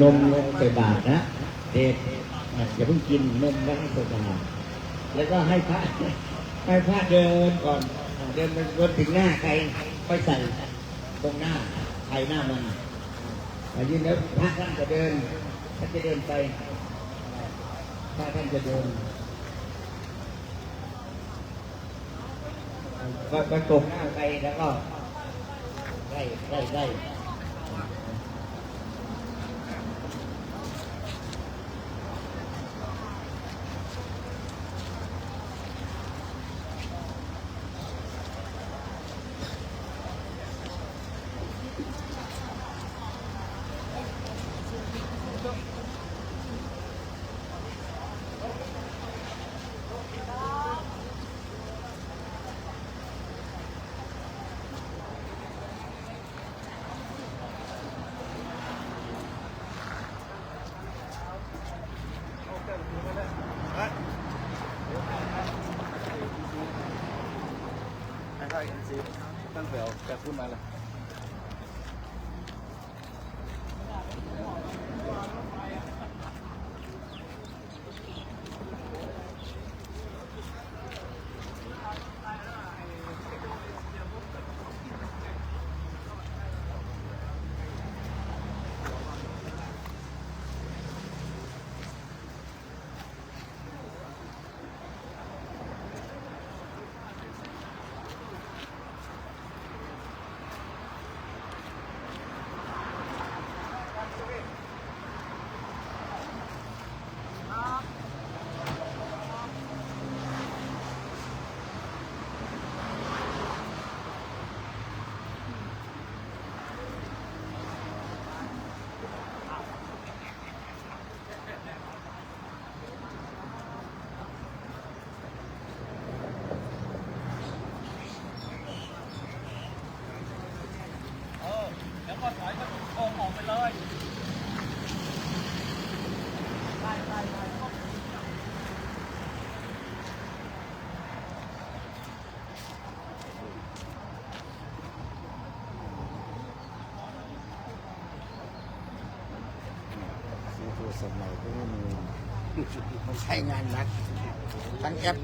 นมใส่บาตรนะเด็กอย่าเพิ่งกินนมแล้วให้ใส่บาตรแล้วก็ให้พระเดินก่อนเดินไปวนถึงหน้าใครค่อยใส่ตรงหน้าใครหน้ามันยืนแล้วพระท่านจะเดินท่านจะเดินไปพระท่านจะเดินก็ตรงหน้าใครแล้วก็ไล่ ตั้งแต่เอาแต่พูดมาเลยแล้วก็ถอยก็โค้งออกไปเลยซื้อโทรศัพท์ใหม่ก็ไม่มีมันใช้งานหนักทั้งแอป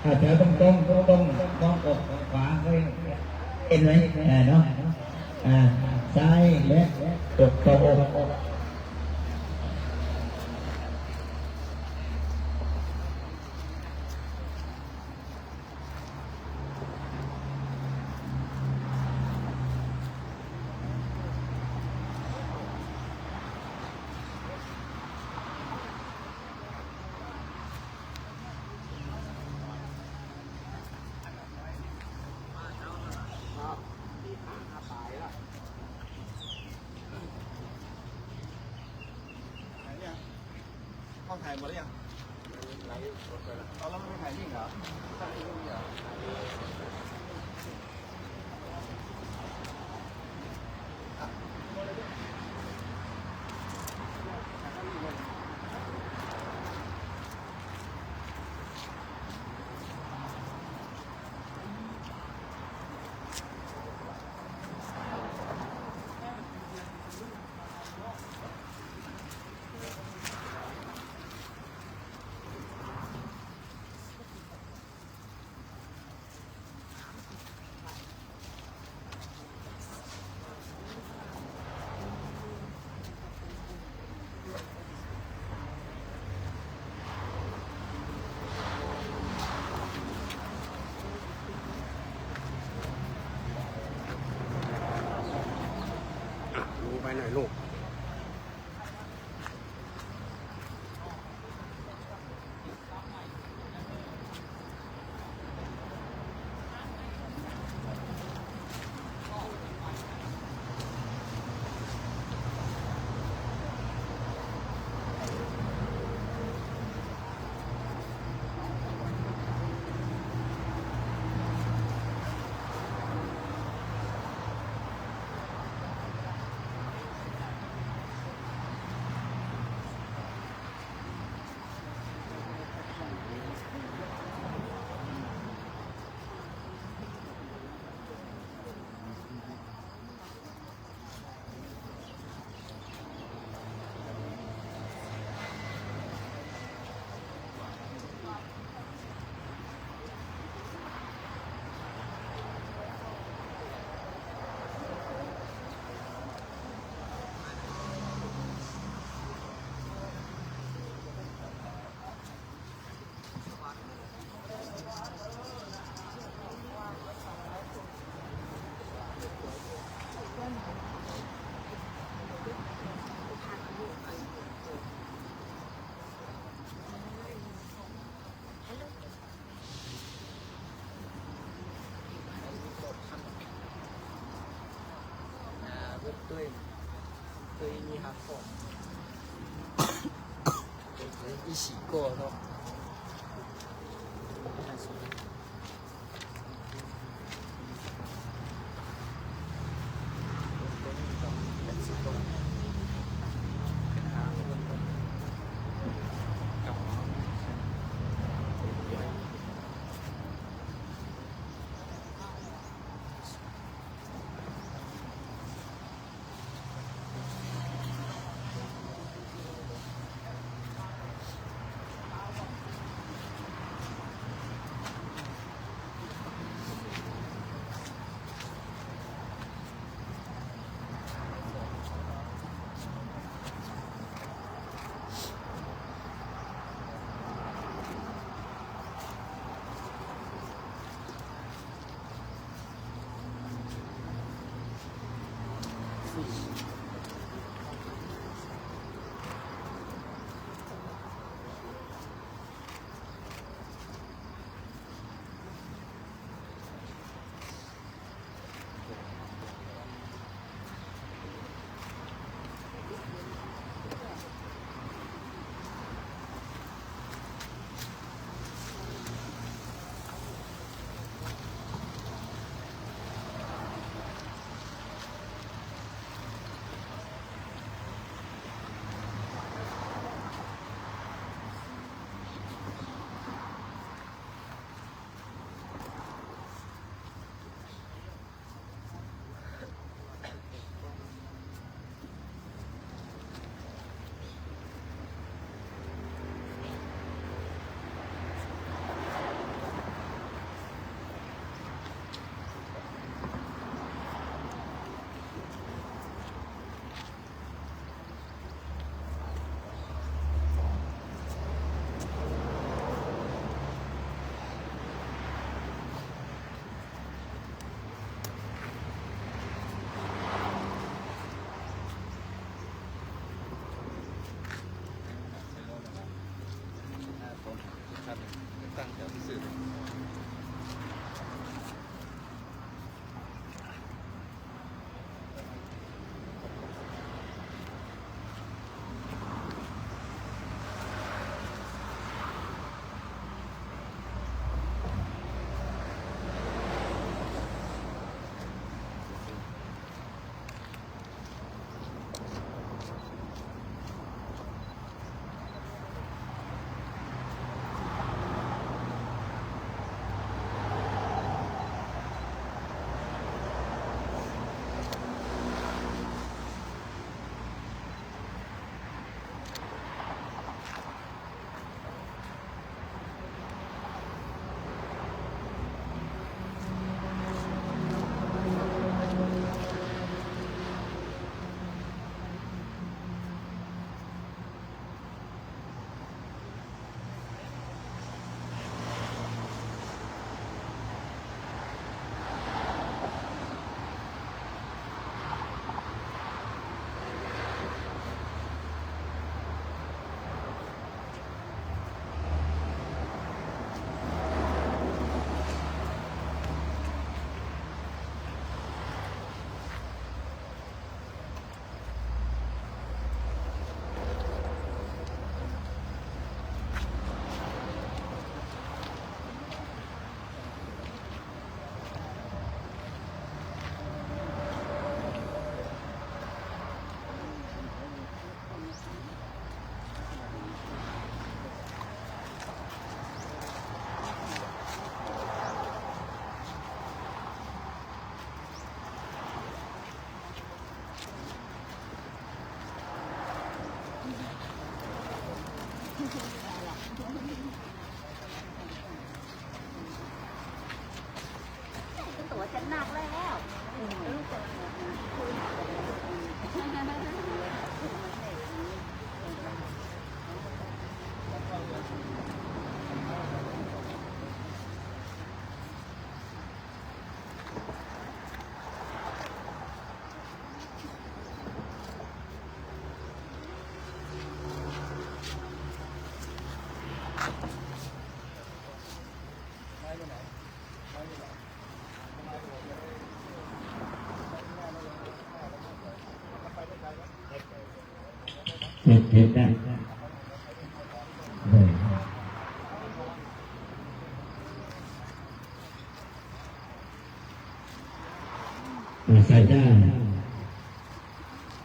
ถ้าเธอต้องกดขวาก็เอ็นไว้เนาะซ้ายและกดตรงเข้าถ่ายหมดแล้วยังเอาแล้วไม่ไปถ่ายนิ่งเหรอ一起过都。ตั้งแถวที่สื่อ ตัวจะหนักแล้ว เผ็ดได้ใส่ได้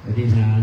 อธิษฐาน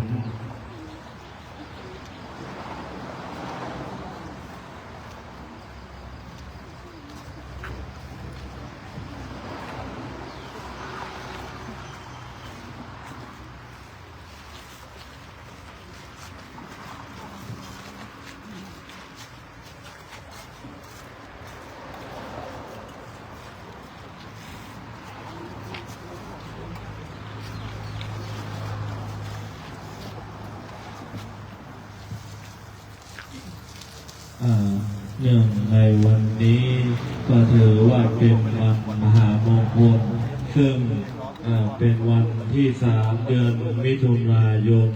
เนื่องในวันนี้ก็ถือว่าเป็นวันมหามงคลซึ่งเป็นวันที่3 เดือนมิถุนายน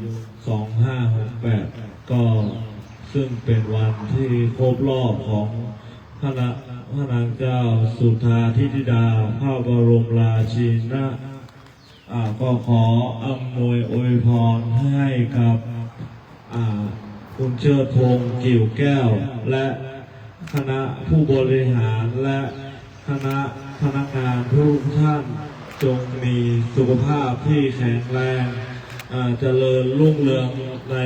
2568 ก็ซึ่งเป็นวันที่ครบรอบของพระนางเจ้าสุธาธิดาพระบรมราชินีก็ขออำนวยอวยพรให้กับคุณเชิดพงษ์กิ่วแก้วและคณะผู้บริหารและคณะพนักงานทุกท่านจงมีสุขภาพที่แข็งแรงเจริญรุ่งเรืองใน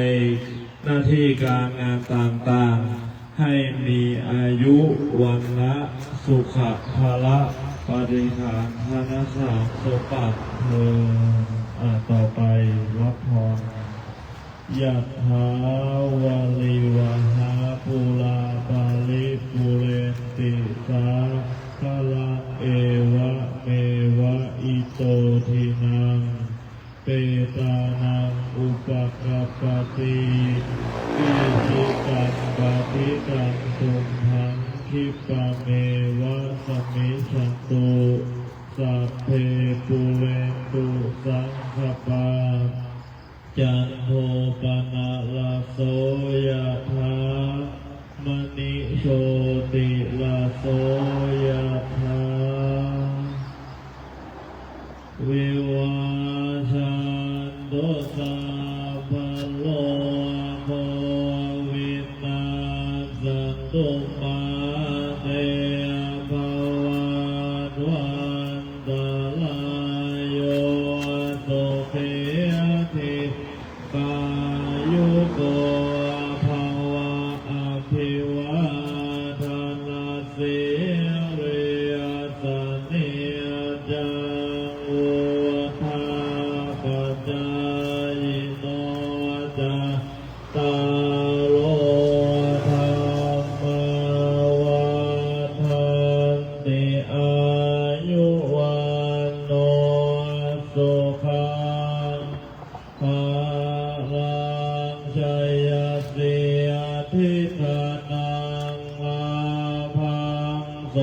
หน้าที่การงานต่างๆให้มีอายุวันนะสุขภาละปฏิภาณธนสารสมบัติเธอต่อไปรับพรยะถาวาลิวหาปุราปาริปุเรนติสาคละเอวะเมวะอิโตทินังเปตานังอุปกัปปติอิจิตังปฏิตังตุมหังคิปะเมวะสมิชันตุสัพเพปุเรนตุสังคปาจันโทปนะละโสยถามณิโชติละโสยถาวิวาชันตุสัพพะโลกวินาศตุมาเตภวัตวันตรายโยสุขีธิกายุโกภวะอภิวาทนาสิริสเนจังวุฒาปจายโนจัตตารโอธรรมวัฏันติอายุวันโนสุขังภาลังชัยสิทิธานังอาภังโส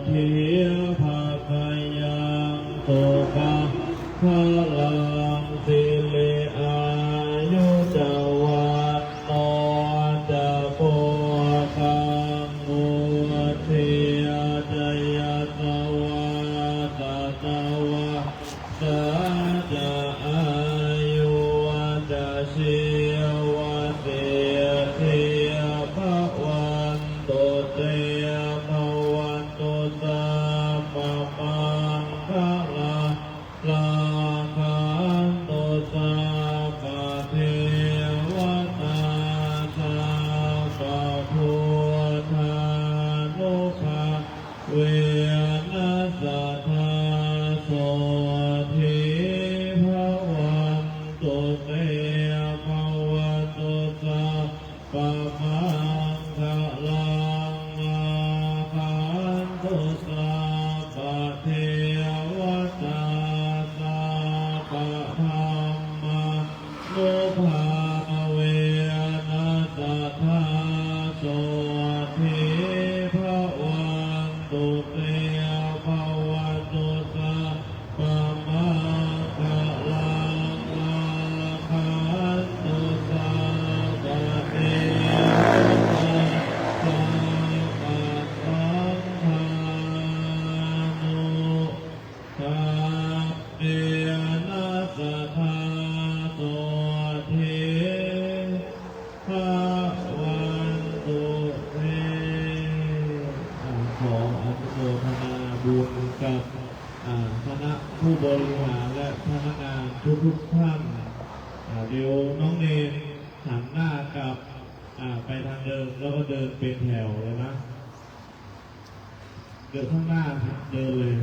ทิภาคายังโสภะภาลังสิริอายุจวันโนจะโพคังมุทิยจยตวาตตวะสาจะอายุวัจชีวัตเตเทภวันโตเตภวันโตสัมมามังคลาลาคันโตสัพพะเทวตาสัพพะพุทธานุภาเวนัสสะทาโสทิภวันโตเตภวันโตสัพพะมังคลังอาคันโตสัพพะเทวตาสัพพะธรรมานุภาเวนัสสะทาโสทิภวันโตเตภวันโตสัพพะมังคลังอาคันโตสัพพะเทวตา ภะวันตุเตขออนุโมทนาบุญกับคณะผู้บริหารและพนักงานทุกท่านเดี๋ยวน้องเนมหันหน้ากลับไปทางเดิมแล้วก็เดินเป็นแถวเลยนะเดินข้างหน้าเดินเลย